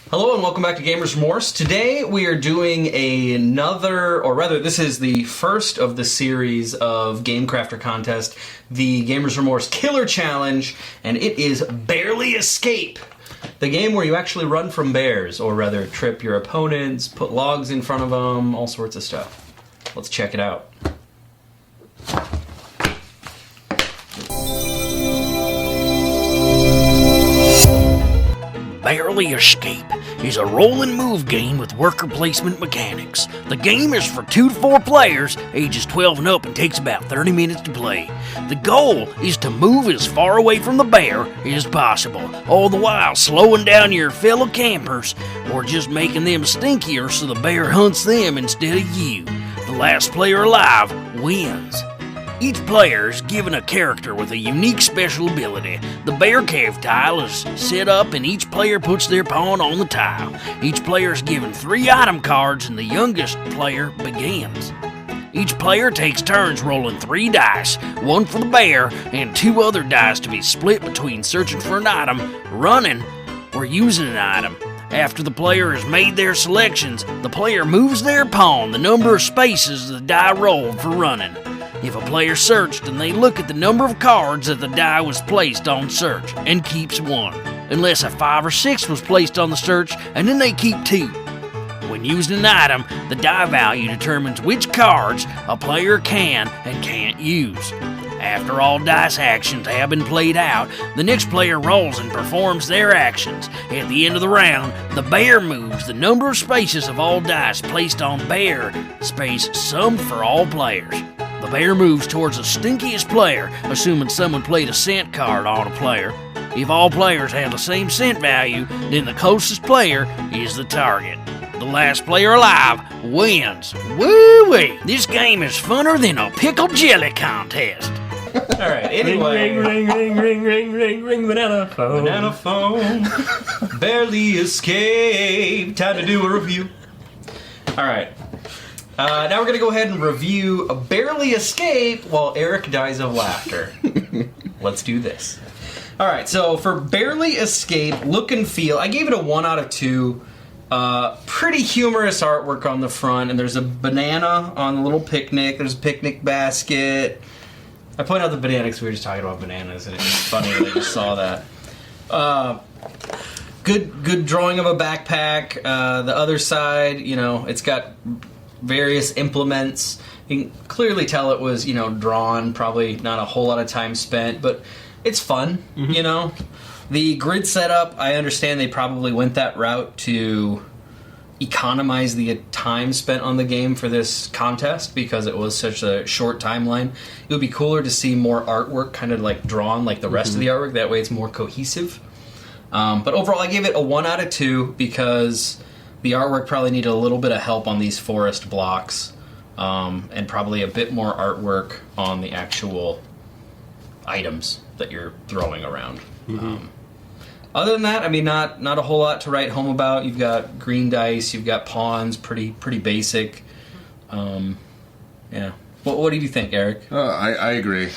Hello and welcome back to Gamers Remorse. Today we are doing this is the first of the series of Game Crafter Contest, the Gamers Remorse Killer Challenge, and it is Barely Escape. The game where you actually run from bears, or rather trip your opponents, put logs in front of them, all sorts of stuff. Let's check it out. Barely Escape is a roll and move game with worker placement mechanics. The game is for 2 to 4 players, ages 12 and up, and takes about 30 minutes to play. The goal is to move as far away from the bear as possible, all the while slowing down your fellow campers or just making them stinkier so the bear hunts them instead of you. The last player alive wins. Each player is given a character with a unique special ability. The bear cave tile is set up and each player puts their pawn on the tile. Each player is given 3 item cards and the youngest player begins. Each player takes turns rolling 3 dice, 1 for the bear and 2 other dice to be split between searching for an item, running, or using an item. After the player has made their selections, the player moves their pawn the number of spaces the die rolled for running. If a player searched, then they look at the number of cards that the die was placed on search and keeps 1, unless a 5 or 6 was placed on the search, and then they keep 2. When using an item, the die value determines which cards a player can and can't use. After all dice actions have been played out, the next player rolls and performs their actions. At the end of the round, the bear moves the number of spaces of all dice placed on bear space summed for all players. The bear moves towards the stinkiest player, assuming someone played a scent card on a player. If all players have the same scent value, then the closest player is the target. The last player alive wins. Woo-wee! This game is funner than a pickle jelly contest. Alright, anyway. Ring, banana phone. Banana phone. Barely Escape. Time to do a review. Alright. Now we're going to go ahead and review Barely Escape while Eric dies of laughter. Let's do this. Alright, so for Barely Escape, look and feel, I gave it a 1 out of 2. Pretty humorous artwork on the front, and there's a banana on the little picnic. There's a picnic basket. I point out the banana because we were just talking about bananas, and it's just funny that I just saw that. Good drawing of a backpack. The other side, it's got various implements. You can clearly tell it was, drawn, probably not a whole lot of time spent, but it's fun, The grid setup, I understand they probably went that route to economize the time spent on the game for this contest because it was such a short timeline. It would be cooler to see more artwork kind of like drawn like the rest of the artwork. That way it's more cohesive. But overall, I gave it a 1 out of 2 because the artwork probably needed a little bit of help on these forest blocks, and probably a bit more artwork on the actual items that you're throwing around. Other than that, I mean, not a whole lot to write home about. You've got green dice, you've got pawns, pretty basic. Yeah. What do you think, Eric? I agree.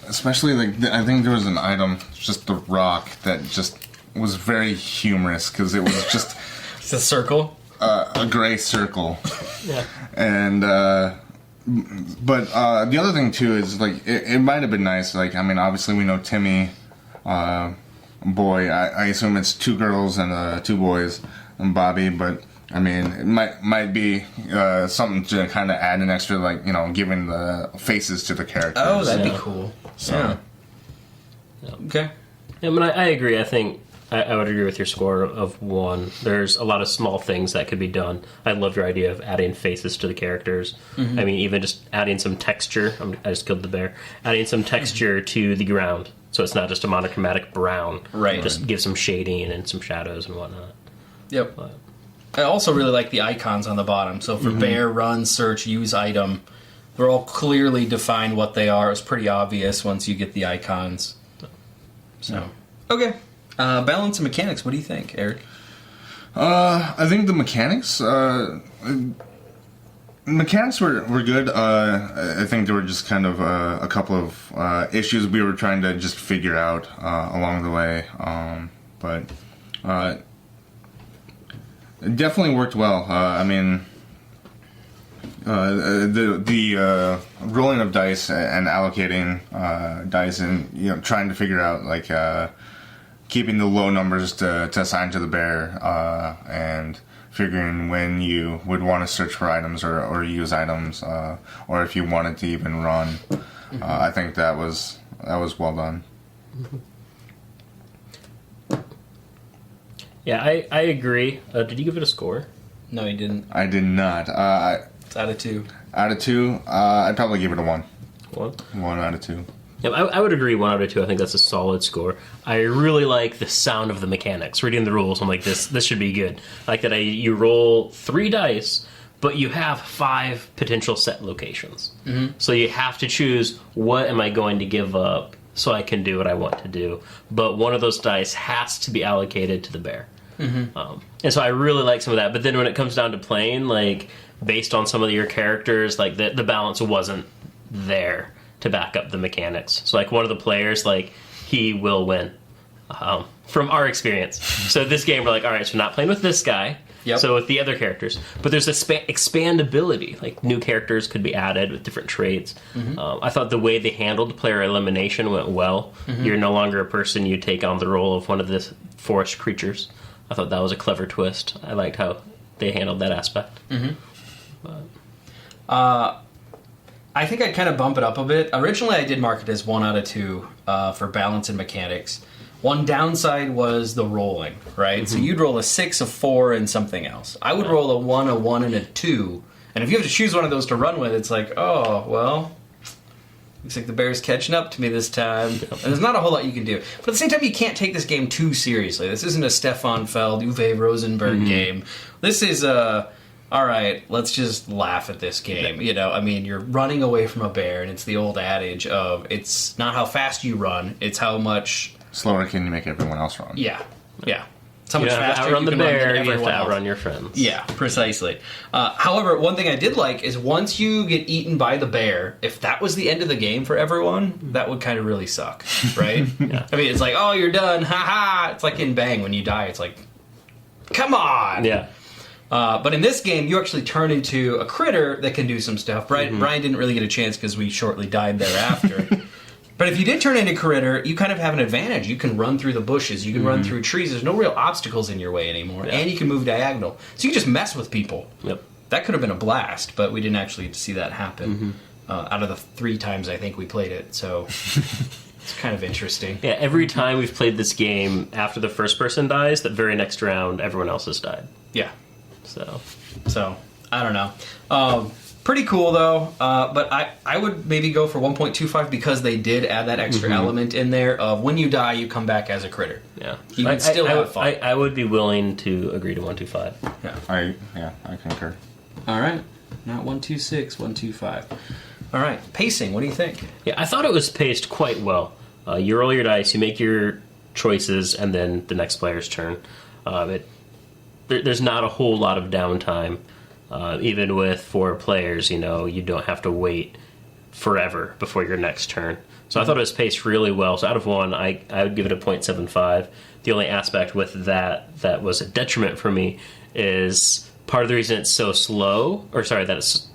Especially, I think there was an item, just the rock, that just was very humorous because it was just It's a circle. A gray circle. Yeah. And but the other thing too is it might have been nice. Obviously we know Timmy, boy. I assume it's 2 girls and 2 boys, and Bobby. But I mean, it might be something to kind of add an extra, giving the faces to the characters. Oh, that'd be cool. So. Yeah. Okay. Yeah, I agree. I think I would agree with your score of 1. There's a lot of small things that could be done. I love your idea of adding faces to the characters. Mm-hmm. I mean, even just adding some texture. I just killed the bear. Adding some texture to the ground, so it's not just a monochromatic brown. Right. Just give some shading and some shadows and whatnot. Yep. But I also really like the icons on the bottom. So for bear, run, search, use item, they're all clearly defined what they are. It's pretty obvious once you get the icons. So, okay. Balance and mechanics, what do you think, Eric? I think the mechanics were good. I think there were just kind of a couple of issues we were trying to just figure out along the way. But It definitely worked well. I mean, the rolling of dice and allocating dice, and trying to figure out like keeping the low numbers to assign to the bear, and figuring when you would want to search for items or use items, or if you wanted to even run. I think that was well done. Yeah, I agree. Did you give it a score? No, you didn't. I did not. It's out of 2. Out of 2, I'd probably give it a 1. 1? 1 out of 2. Yeah, I would agree 1 out of 2. I think that's a solid score. I really like the sound of the mechanics. Reading the rules, I'm like, this should be good. I like that you roll 3 dice, but you have 5 potential set locations. Mm-hmm. So you have to choose, what am I going to give up so I can do what I want to do. But one of those dice has to be allocated to the bear. Mm-hmm. And so I really like some of that. But then when it comes down to playing, like, based on some of your characters, like, the balance wasn't there to back up the mechanics. So, like, one of the players, like, he will win. From our experience. So this game, we're like, all right, so we're not playing with this guy. Yep. So with the other characters. But there's expandability. Like, new characters could be added with different traits. Mm-hmm. I thought the way they handled player elimination went well. Mm-hmm. You're no longer a person, you take on the role of one of the forest creatures. I thought that was a clever twist. I liked how they handled that aspect. Mm-hmm. I think I'd kind of bump it up a bit. Originally, I did mark it as 1 out of 2 for balance and mechanics. One downside was the rolling, right? Mm-hmm. So you'd roll a 6, a 4, and something else. I would roll a 1, and a 2. And if you have to choose one of those to run with, it's like, oh, well, looks like the bear's catching up to me this time. And there's not a whole lot you can do. But at the same time, you can't take this game too seriously. This isn't a Stefan Feld, Uwe Rosenberg game. This is a... all right, let's just laugh at this game. You know, I mean, you're running away from a bear, and it's the old adage of, it's not how fast you run, it's how much... slower can you make everyone else run? Yeah. It's how much you have faster to outrun you the can run bear, than you have everyone to outrun else. your friends. Yeah, precisely. However, one thing I did like is once you get eaten by the bear, if that was the end of the game for everyone, that would kind of really suck, right? Yeah. I mean, it's like, oh, you're done, ha-ha! It's like in Bang, when you die, it's like, come on! Yeah. But in this game, you actually turn into a critter that can do some stuff. Brian didn't really get a chance because we shortly died thereafter. But if you did turn into a critter, you kind of have an advantage. You can run through the bushes. You can run through trees. There's no real obstacles in your way anymore. Yeah. And you can move diagonal. So you can just mess with people. Yep. That could have been a blast, but we didn't actually see that happen out of the 3 times I think we played it. So it's kind of interesting. Yeah, every time we've played this game, after the first person dies, that very next round, everyone else has died. Yeah. So I don't know. Pretty cool, though. But I would maybe go for 1.25 because they did add that extra element in there of when you die, you come back as a critter. yeah, You can still have fun. I would be willing to agree to 125. Yeah. I concur. All right. Not 126, 125. All right. Pacing, what do you think? Yeah, I thought it was paced quite well. You roll your dice, you make your choices, and then the next player's turn. There's not a whole lot of downtime. Even with 4 players, you know, you don't have to wait forever before your next turn. So I thought it was paced really well. So out of 1, I would give it a 0.75. The only aspect with that was a detriment for me is part of the reason it's so slow, that it's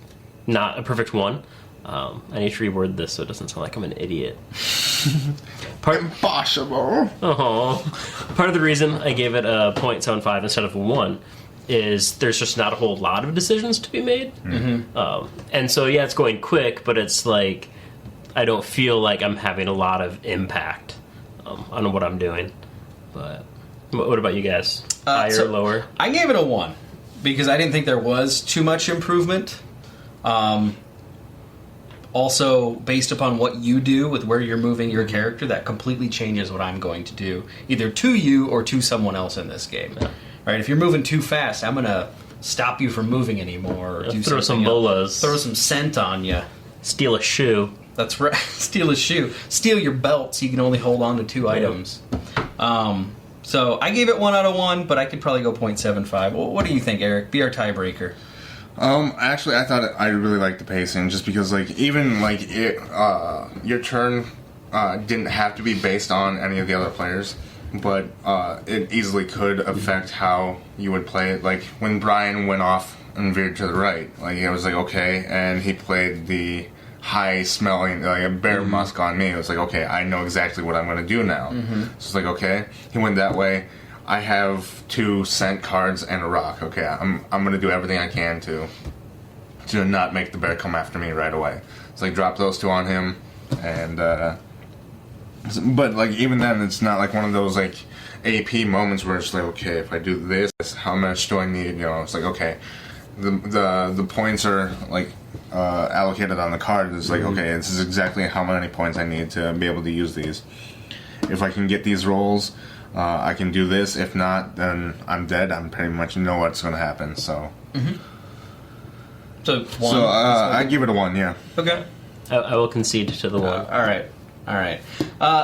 not a perfect 1. I need to reword this so it doesn't sound like I'm an idiot. Impossible. Part of the reason I gave it a 0.75 instead of a 1 is there's just not a whole lot of decisions to be made. And so, yeah, it's going quick, but it's like I don't feel like I'm having a lot of impact on what I'm doing. But what about you guys? Higher, lower? I gave it a 1 because I didn't think there was too much improvement. Also, based upon what you do with where you're moving your character, that completely changes what I'm going to do, either to you or to someone else in this game. Yeah. Right? If you're moving too fast, I'm going to stop you from moving anymore. Or do throw some something else. bolas. Throw some scent on you. Steal a shoe. That's right. Steal a shoe. Steal your belt so you can only hold on to 2 items. So I gave it 1 out of 1, but I could probably go 0.75. Well, what do you think, Eric? Be our tiebreaker. Actually, I thought I really liked the pacing, just because, like, even like it, your turn didn't have to be based on any of the other players. but it easily could affect how you would play it. Like when Brian went off and veered to the right, like I was like, okay, and he played the high smelling, like a bear musk on me. It was like, okay, I know exactly what I'm going to do now. So it's like, okay, he went that way. I have 2 scent cards and a rock. Okay, I'm going to do everything I can to not make the bear come after me right away. It's like drop those 2 on him, and but like even then, it's not like one of those like AP moments where it's like, okay, if I do this, how much do I need? You know, it's like, okay, the points are like allocated on the card. It's like, okay, this is exactly how many points I need to be able to use these. If I can get these rolls, I can do this. If not, then I'm dead. I'm pretty much know what's going to happen. So, So one. so I give it a 1. Yeah. Okay. I will concede to the 1. All right.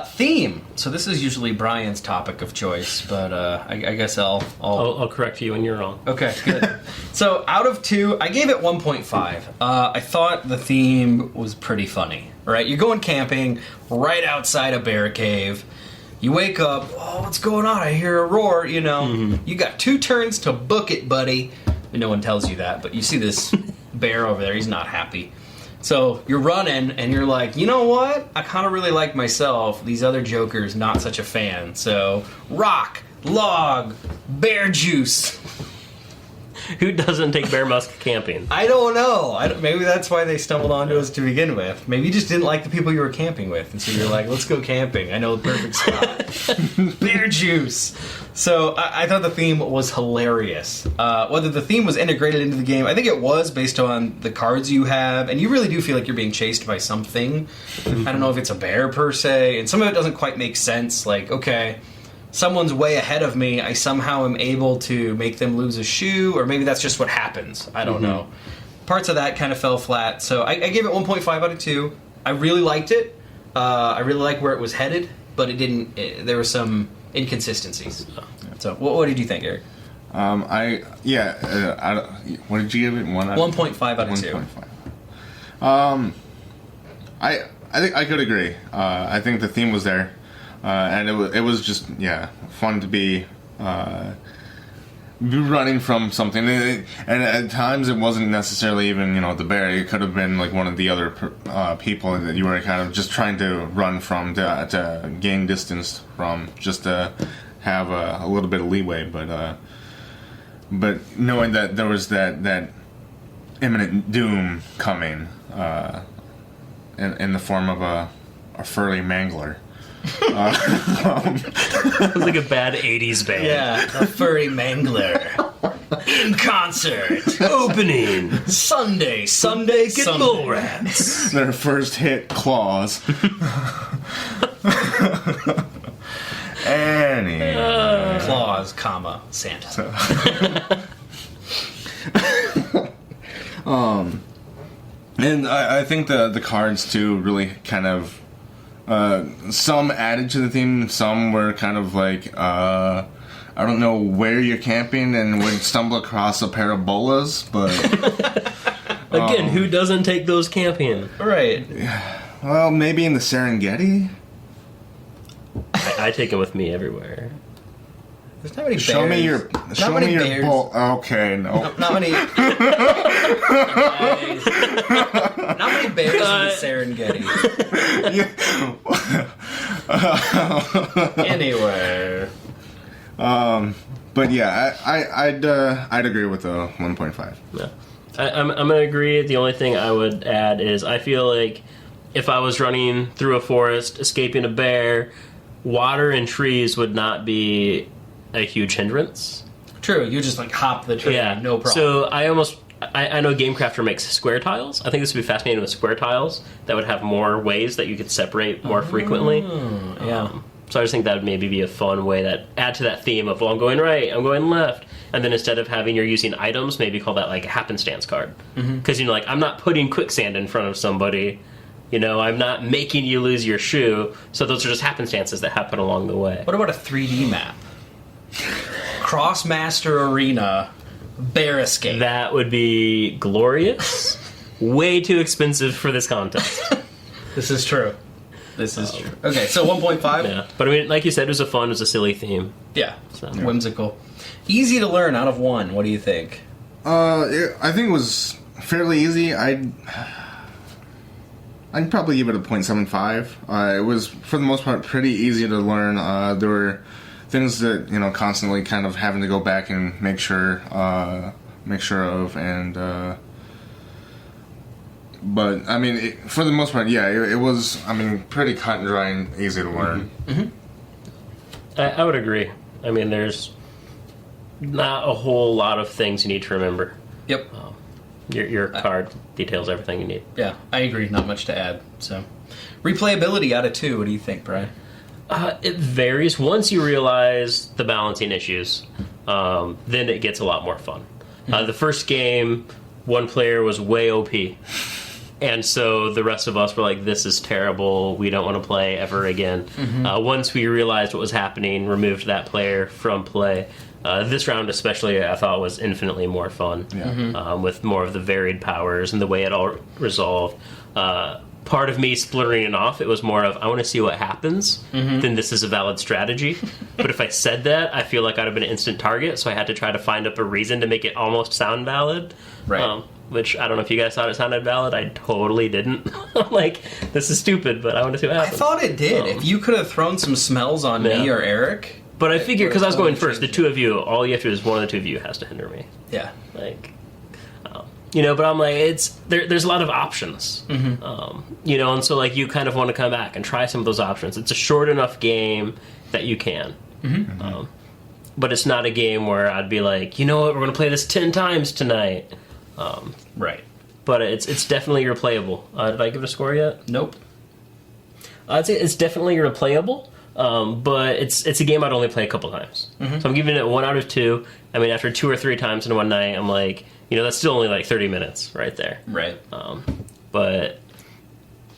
Theme. So this is usually Brian's topic of choice, but I guess I'll I'll correct you when you're wrong. Okay, good. So out of 2, I gave it 1.5. I thought the theme was pretty funny. Right? You're going camping right outside a bear cave. You wake up, oh, what's going on? I hear a roar, you know. You got 2 turns to book it, buddy. And no one tells you that, but you see this bear over there. He's not happy. So you're running, and you're like, you know what? I kind of really like myself. These other jokers, not such a fan. So rock, log, bear juice. Who doesn't take bear musk camping? I don't know. Maybe that's why they stumbled onto us to begin with. Maybe you just didn't like the people you were camping with, and so you're like, let's go camping. I know the perfect spot. Bear juice. So I thought the theme was hilarious. Whether the theme was integrated into the game, I think it was based on the cards you have, and you really do feel like you're being chased by something. I don't know if it's a bear per se, and some of it doesn't quite make sense. Like, okay, someone's way ahead of me, I somehow am able to make them lose a shoe, or maybe that's just what happens. I don't know. Parts of that kind of fell flat, so I gave it 1.5 out of 2. I really liked it. I really liked where it was headed, but it didn't. There were some inconsistencies. So, what did you think, Eric? What did you give it? 1.5 out of 2. 1.5. I think I could agree. I think the theme was there. And it was just fun to be running from something, and at times it wasn't necessarily even the bear. It could have been like one of the other people that you were kind of just trying to run from to gain distance from, just to have a little bit of leeway. But knowing that there was that imminent doom coming in the form of a furry mangler. It was like a bad 80s band. Yeah, a furry mangler. In concert. Opening. Sunday, Get bull rats. Their first hit, Claws. Anyway. Claus, comma, Santa. And I think the cards too really kind of some added to the theme, some were kind of like I don't know where you're camping and would stumble across a pair of bolas, but again, who doesn't take those camping? Right. Well, maybe in the Serengeti. I take them with me everywhere. There's not many bears. Show me your bears. Okay, no. Not many. Not many bears in the Serengeti. Anyway. But yeah, I'd agree with the 1.5. Yeah. I'm gonna agree. The only thing I would add is I feel like if I was running through a forest, escaping a bear, water and trees would not be a huge hindrance. True, you just like hop the tree, Yeah, no problem. So I know GameCrafter makes square tiles. I think this would be fascinating with square tiles that would have more ways that you could separate more frequently. Yeah. So I just think that would maybe be a fun way that add to that theme of, well, I'm going right, I'm going left, and then instead of having you're using items, maybe call that like a happenstance card. Because like I'm not putting quicksand in front of somebody. I'm not making you lose your shoe. So those are just happenstances that happen along the way. What about a 3D map? Crossmaster Arena, Bear Escape. That would be glorious. Way too expensive for this contest. This is true. This is true. Okay, so 1.5. Yeah, but I mean, like you said, it was a silly theme. Yeah, So. whimsical. Easy to learn out of 1. What do you think? I think it was fairly easy. I'd probably give it a 0.75. It was, for the most part, pretty easy to learn. There were things that, constantly kind of having to go back and make sure of, and but I mean, for the most part, yeah, it was. I mean, pretty cut and dry and easy to learn. Mm-hmm. I would agree. I mean, there's not a whole lot of things you need to remember. Yep. Your card details everything you need. Yeah, I agree. Not much to add. So, replayability out of 2. What do you think, Brian? It varies. Once you realize the balancing issues, then it gets a lot more fun. The first game, one player was way OP. And so the rest of us were like, this is terrible. We don't want to play ever again. Once we realized what was happening, removed that player from play. This round especially, I thought, was infinitely more fun. Yeah. With more of the varied powers and the way it all resolved. Part of me splintering it off, it was more of, I want to see what happens, then this is a valid strategy. But if I said that, I feel like I'd have been an instant target, so I had to try to find up a reason to make it almost sound valid. Right. Which, I don't know if you guys thought it sounded valid. I totally didn't. Like, this is stupid, but I want to see what I happens. thought it did. If you could have thrown some smells on me or Eric. But I figured, because I was going totally first, the changed two of you, all you have to do is one of the two of you has to hinder me. Yeah. Like, but I'm like, there's a lot of options. And so, like, you kind of want to come back and try some of those options. It's a short enough game that you can. But it's not a game where I'd be like, you know what, we're going to play this 10 times tonight. Right. But it's definitely replayable. Did I give it a score yet? Nope. I'd say it's definitely replayable, but it's a game I'd only play a couple times. So I'm giving it 1 out of 2. I mean, after 2 or 3 times in one night, I'm like, that's still only like 30 minutes right there. Right. But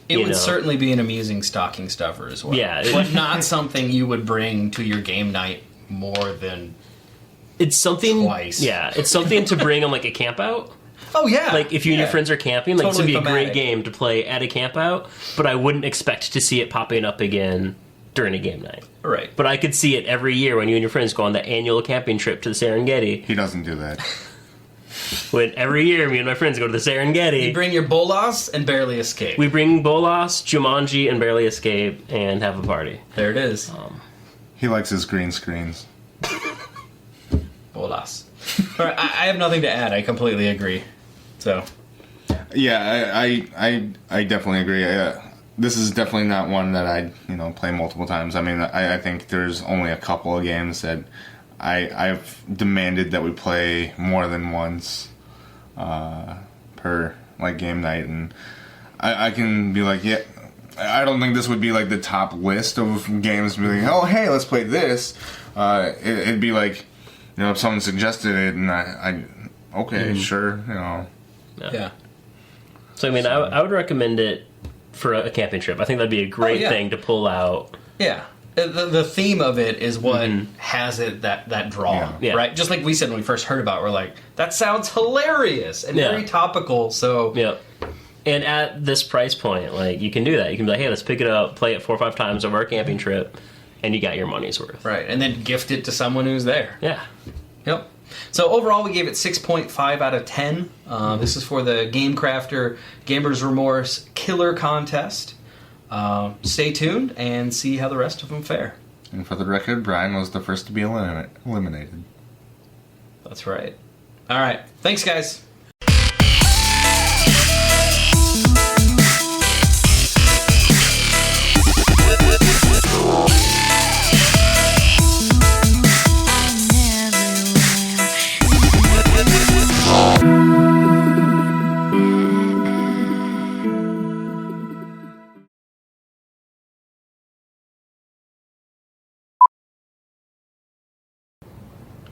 it would certainly be an amusing stocking stuffer as well. Yeah. But not something you would bring to your game night more than it's something twice. Yeah, it's something to bring on like a camp out. Oh, yeah. Like, if you and your friends are camping, like, Totally this would be a thematic. great game to play at a camp out, but I wouldn't expect to see it popping up again during a game night. Right. But I could see it every year when you and your friends go on the annual camping trip to the Serengeti. He doesn't do that. When every year me and my friends go to the Serengeti. You bring your bolas and barely escape. We bring Bolas, Jumanji, and Barely Escape and have a party. There it is. He likes his green screens. Bolas. All right, I have nothing to add. I completely agree. So, Yeah, I definitely agree. This is definitely not one that I'd play multiple times. I mean, I think there's only a couple of games that I've demanded that we play more than once per like game night, and I can be like, yeah, I don't think this would be like the top list of games. To be like, oh hey, let's play this. It'd be like, if someone suggested it, and I okay, sure, yeah. So I mean, I would recommend it for a camping trip. I think that'd be a great thing to pull out. Yeah. The theme of it is what has it that draw, Yeah. right? Just like we said when we first heard about it, we're like, that sounds hilarious and very topical, so... Yeah. And at this price point, like, you can do that. You can be like, hey, let's pick it up, play it 4 or 5 times over our camping trip, and you got your money's worth. Right, and then gift it to someone who's there. Yeah. Yep. So overall, we gave it 6.5 out of 10. This is for the Game Crafter Gamers Remorse Killer Contest. Stay tuned and see how the rest of them fare. And for the record, Brian was the first to be eliminated. That's right. All right. Thanks, guys.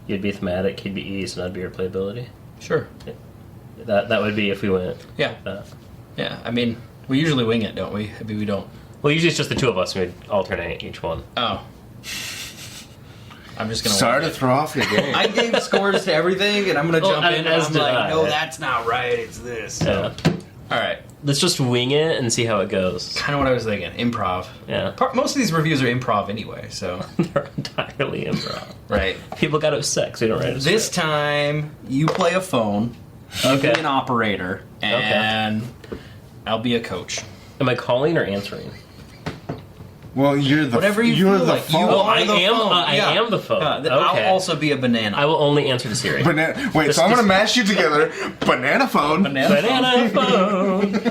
You'd be thematic, he'd be ease, and I'd be replayability. Sure. That would be if we went. Yeah. Yeah, I mean, we usually wing it, don't we? Maybe we don't. Well, usually it's just the two of us, and we'd alternate each one. Oh. I'm just going to... Sorry to throw off your game. I gave scores to everything, and I'm going to jump in and as I'm did like, I. no, that's not right, it's this. So. Yeah. All right. Let's just wing it and see how it goes. Kind of what I was thinking. Improv. Yeah. Most of these reviews are improv anyway, so. They're entirely improv. Right. People got upset 'cause we don't write a This script. time, you play a phone. You be an operator, and I'll be a coach. Am I calling or answering? Well, you're the Whatever you you're feel the like. phone. You Oh, are I the am. phone. I am the phone. Yeah, Okay. I'll also be a banana. I will only answer to Siri. Wait, so I'm gonna mash you together. Banana phone. Banana phone.